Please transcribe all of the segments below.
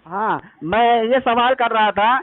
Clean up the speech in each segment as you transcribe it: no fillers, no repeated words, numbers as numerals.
हाँ, मैं ये सवाल कर रहा था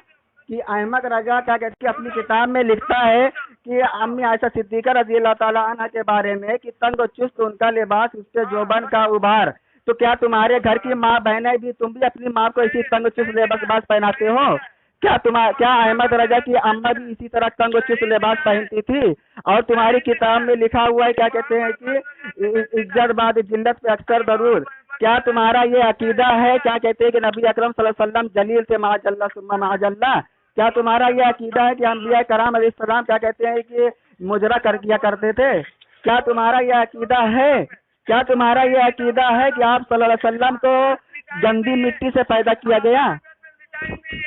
कि अहमद रजा क्या कहते अपनी किताब में लिखता है कि अम्मी आयशा सिद्दीका रजी अल्लाह ताला अन्हा के बारे में कि तंग और चुस्त उनका लिबास, उसके जोबन का उभार। तो क्या तुम्हारे घर की माँ बहनें भी, तुम भी अपनी माँ को इसी तंग और चुस्त लिबास पहनाते हो? क्या अहमद रजा की अम्मा भी इसी तरह तंग और चुस्त लिबास पहनती थी? और तुम्हारी किताब में लिखा हुआ है क्या कहते हैं कि इज्जत बाद जिल्लत पे अक्सर जरूर। क्या तुम्हारा ये अकीदा है क्या कहते हैं कि नबी अकरम सल्लल्लाहु अलैहि वसल्लम जलील से माजल्ला सुम्मा माजल्ला? क्या तुम्हारा ये अकीदा है कि अंबिया कराम अलैहिस्सलाम क्या कहते हैं कि मुजरा कर किया करते थे? क्या तुम्हारा ये अकीदा है? क्या तुम्हारा ये अकीदा है कि आप सल्लल्लाहु अलैहि वसल्लम को गंदी मिट्टी से पैदा किया गया?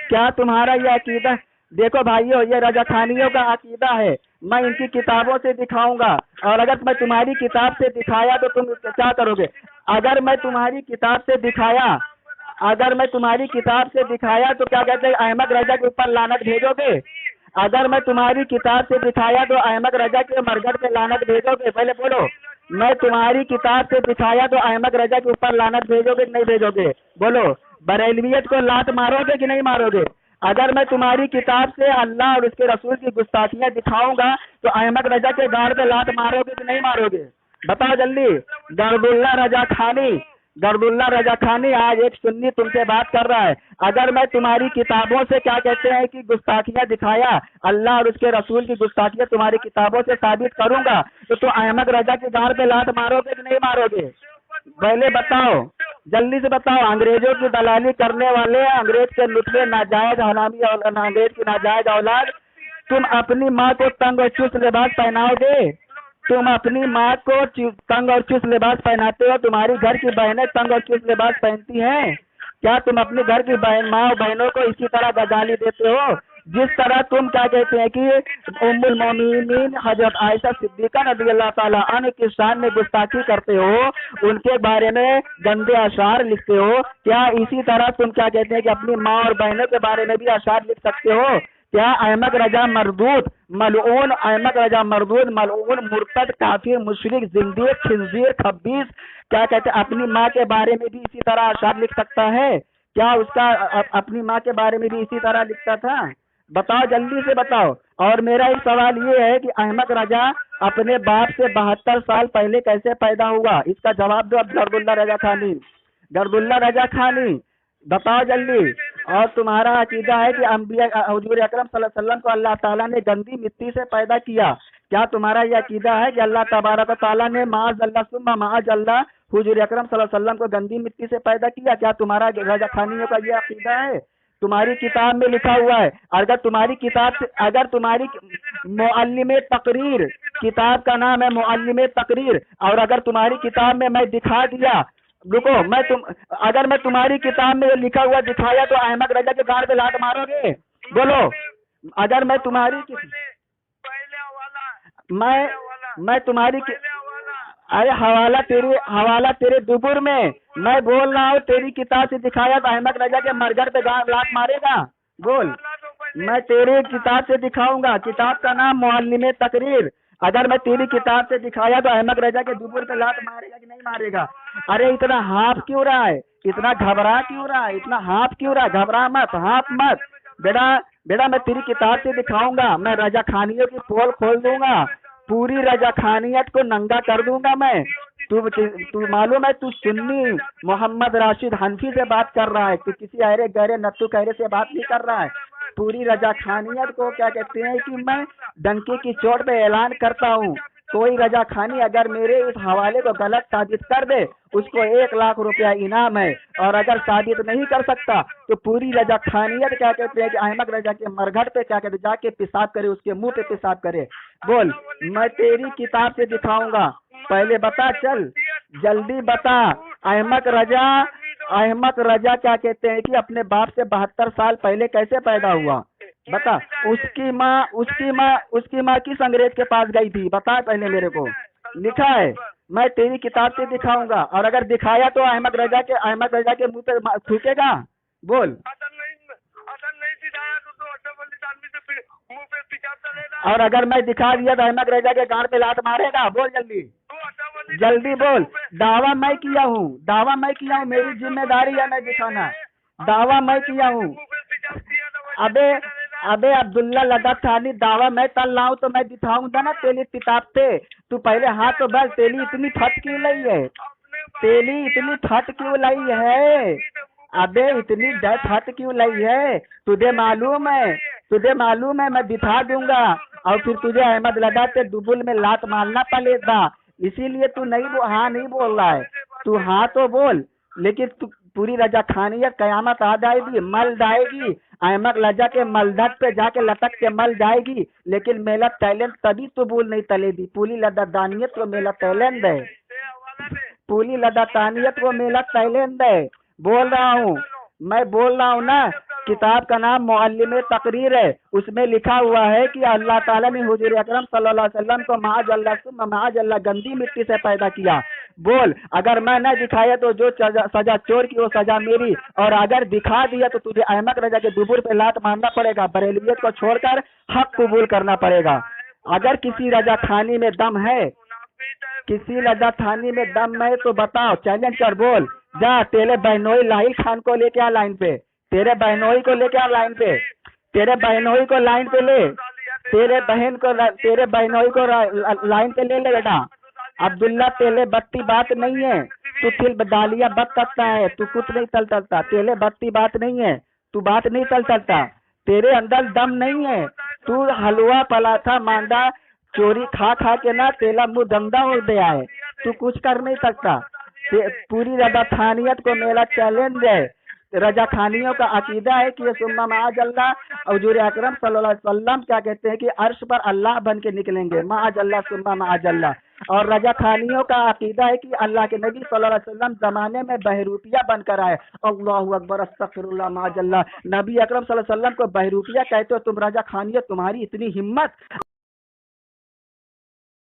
क्या तुम्हारा ये अकीदा? देखो भाइयों, ये रजा खानियों का अकीदा है। मैं इनकी किताबों से दिखाऊंगा, और अगर मैं तुम्हारी किताब से दिखाया तो तुम क्या करोगे? अगर मैं तुम्हारी किताब से दिखाया अगर मैं तुम्हारी किताब से दिखाया तो क्या कहते हैं, अहमद रजा के ऊपर लानत भेजोगे? अगर मैं तुम्हारी किताब से दिखाया तो अहमद रजा के मरघट पे लानत भेजोगे? पहले बोलो। मैं तुम्हारी किताब से दिखाया तो अहमद रजा के ऊपर लानत भेजोगे कि नहीं भेजोगे? बोलो। बरेलवियत को लात मारोगे कि नहीं मारोगे? अगर मैं तुम्हारी किताब से अल्लाह और उसके रसूल की गुस्ताखियां दिखाऊंगा तो अहमद रजा के गाड़ पे लात मारोगे कि नहीं मारोगे? बताओ जल्दी। गर्दुल्ला रजा खानी, गर्दुल्ला रजा खानी आज एक सुन्नी तुमसे बात कर रहा है। अगर मैं तुम्हारी किताबों से क्या कहते हैं कि गुस्ताखियां दिखाया, अल्लाह और उसके रसूल की गुस्ताखियां तुम्हारी किताबों से साबित करूंगा, तो तुम अहमद रजा के गाड़ पे लात मारोगे कि नहीं मारोगे? पहले बताओ, जल्दी से बताओ। अंग्रेजों की दलाली करने वाले, अंग्रेज के लुटवे नाजायज हलामी और अंग्रेज की नाजायज औलाद, तुम अपनी माँ को तंग और चुस्त लिबास पहनाओगे? तुम अपनी माँ को तंग और चुस्त लिबास पहनाते हो? तुम्हारी घर की बहनें तंग और चुस्त लिबास पहनती हैं? क्या तुम अपने घर की माँ और बहनों को इसी तरह गाली देते हो जिस तरह तुम क्या कहते हैं कि उम्मुल मोमिनीन हजरत आयशा सिद्दीका रज़ी अल्लाह ताला अन्हा की शान में गुस्ताखी करते हो, उनके बारे में गंदे अशार लिखते हो? क्या इसी तरह तुम क्या कहते हैं कि अपनी माँ और बहनों के बारे में भी अशार लिख सकते हो? क्या अहमद रजा मरदूद मलऊन, अहमद रजा मरदूद मलऊन मुर्तद काफिर मुशरिक जिंदीक खिंजीर खब्बीस क्या कहते हैं अपनी माँ के बारे में भी इसी तरह अशार लिख सकता है? क्या उसका अपनी माँ के बारे में भी इसी तरह लिखता था? बताओ, जल्दी से बताओ। और मेरा एक सवाल ये है कि अहमद रजा अपने बाप से 72 साल पहले कैसे पैदा हुआ? इसका जवाब दो अब। गर्दुल्ला रजा खानी, गर्दुल्ला रजा खानी, बताओ जल्दी। और तुम्हारा अकीदा है कि अंबिया हुजूर अकरम सल्लल्लाहु अलैहि वसल्लम को अल्लाह ताला ने गंदी मिट्टी से पैदा किया। क्या तुम्हारा यह अकीदा है कि अल्लाह तबारक व तआला ने माअज़ल्लाह सुम्मा माअज़ल्लाह हुजूर अकरम सल्लल्लाहु अलैहि वसल्लम को गंदी मिट्टी से पैदा किया? क्या तुम्हारा रजा खानियों का यह अकीदा है? तुम्हारी किताब में लिखा हुआ है। अगर तुम्हारी किताब से, अगर तुम्हारी मुअल्लिमे तकरीर, किताब का नाम है मुअल्लिमे तकरीर, और अगर तुम्हारी किताब में मैं दिखा दिया, रुको, अगर मैं तुम्हारी किताब में ये लिखा हुआ दिखाया तो अहमद रजा के गाड़ पे लात मारोगे? बोलो। अगर मैं तुम्हारी मैं तुम्हारी अरे हवाला तेरे दुबुर में। मैं बोल रहा हूँ तेरी किताब से दिखाया तो अहमद रजा के मरघट पे लात मारेगा? बोल। मैं तेरी किताब से दिखाऊंगा, किताब का नाम मुअल्लिमे तकरीर। अगर मैं तेरी किताब से दिखाया तो अहमद रजा के दुबुर पे लात मारेगा कि नहीं मारेगा? अरे इतना हाफ क्यों रहा है? इतना घबरा क्यों रहा है? इतना हाफ क्यों रहा है? घबरा मत, हाफ मत। बेटा बेटा मैं तेरी किताब से दिखाऊंगा, मैं रजा खानियों की पोल खोल दूंगा, पूरी रजा खानियत को नंगा कर दूंगा मैं। तू मालूम है, तू सुन्नी मोहम्मद राशिद हनफी से बात कर रहा है, तू किसी अरे गहरे नत्थु कहरे से बात नहीं कर रहा है। पूरी रजा खानियत को क्या कहते हैं कि मैं डंके की चोट पे ऐलान करता हूँ। कोई रजा खानी अगर मेरे इस हवाले को गलत साबित कर दे, उसको 1 लाख रुपया इनाम है, और अगर साबित नहीं कर सकता तो पूरी रजा खानियत क्या कहते हैं कि अहमद रजा के मरघट पे क्या कहते हैं जाके पेशाब करे, उसके मुंह पे पेशाब करे। बोल। मैं तेरी किताब से दिखाऊंगा, पहले बता, चल जल्दी बता। अहमद रजा क्या कहते हैं कि अपने बाप से 72 साल पहले कैसे पैदा हुआ? बता। उसकी माँ किस अंग्रेज के पास गई थी? बता पहले मेरे को। लिखा है, मैं तेरी किताब से दिखाऊंगा, और अगर दिखाया तो अहमद रजा के मुंह पे थूकेगा? बोल। और अगर मैं दिखा दिया तो अहमद रजा के गांड पे लात मारेगा? बोल जल्दी, जल्दी बोल। दावा मैं किया हूँ, मेरी जिम्मेदारी है मैं दिखाना। दावा मैं किया हूँ। अबे अबे अब्दुल्ला लद्दाख थानी, दावा मैं तल लाऊं तो मैं दिखाऊंगा ना तेरी किताब पे। तू पहले हाथ तो बस, तेरी इतनी फट क्यों लाई है? तेरी इतनी फट क्यों लाई है? अबे इतनी फट क्यों लाई है? तुझे मालूम है मैं दिखा दूंगा, और फिर तुझे अहमद लद्दाख के दुबुल में लात मारना पड़ेगा। इसीलिए तू हाँ नहीं बोल रहा है। तू हाँ तो बोल, लेकिन तू पूरी रजा खानियत कयामत आ जाएगी, मल जाएगी। अहमद लजा के मलधक पे जाके लटक के मल जाएगी। लेकिन मेरा टैलेंट तभी कबूल नहीं तलेगी। पूरी लद्दानियत को मेरा टैलेंट है, पूरी लद्दानियत को मेरा टैलेंट है। बोल रहा हूँ, मैं बोल रहा हूँ ना। किताब का नाम मुअल्लिम तकरीर है। उसमें लिखा हुआ है कि अल्लाह ताला ने हुजूर अकरम सल्लल्लाहु अलैहि वसल्लम को माअज़ल्लाह गंदी मिट्टी से पैदा किया। बोल, अगर मैं न दिखाया तो जो सजा चोर की वो सजा मेरी, और अगर दिखा दिया तो तुझे अहमद रजा के दुबुर पे लात मारना पड़ेगा। बरेलियत को छोड़कर हक कबूल करना पड़ेगा। अगर किसी रजा खानी में दम है, किसी रजा थानी में दम है तो बताओ, चैलेंज कर बोल। जा तेरे बहनोई लाहिल खान को लेके आ लाइन पे, तेरे बहनोई को लेके आ लाइन पे, तेरे बहनोई को लाइन पे ले, तेरे बहनोई को लाइन पे ले बेटा। अब्दुल्ला तेले बत्ती बात नहीं है, तू फिर दालिया बत सकता है, तू कुछ नहीं चल सकता। तेले बत्ती बात नहीं है, तू बात नहीं चल सकता। तेरे अंदर दम नहीं है। तू हलवा पराठा मांडा चोरी खा खा के ना तेला मुंह गंदा हो गया है। तू कुछ कर नहीं सकता। पूरी रजा खानियत को मेरा चैलेंज है। रजा खानियों का अकीदा है कि ये सुम्मा माअज़ल्लाह, हुजूर अकरम सल्लल्लाहु अलैहि वसल्लम क्या कहते हैं कि अर्श पर अल्लाह बन के निकलेंगे, माअज़ल्लाह सुम्मा माअज़ल्लाह। और रजा खानियों का अकीदा है कि अल्लाह के नबी सल्लल्लाहु अलैहि वसल्लम जमाने में बहरूपिया बनकर आए। अल्लाहु अकबर, अस्तगफिरुल्लाह, माअज़ल्लाह। नबी अकरम सल्लल्लाहु अलैहि वसल्लम को बहरूपिया कहते हो तुम, रजा खानियत तुम्हारी इतनी हिम्मत।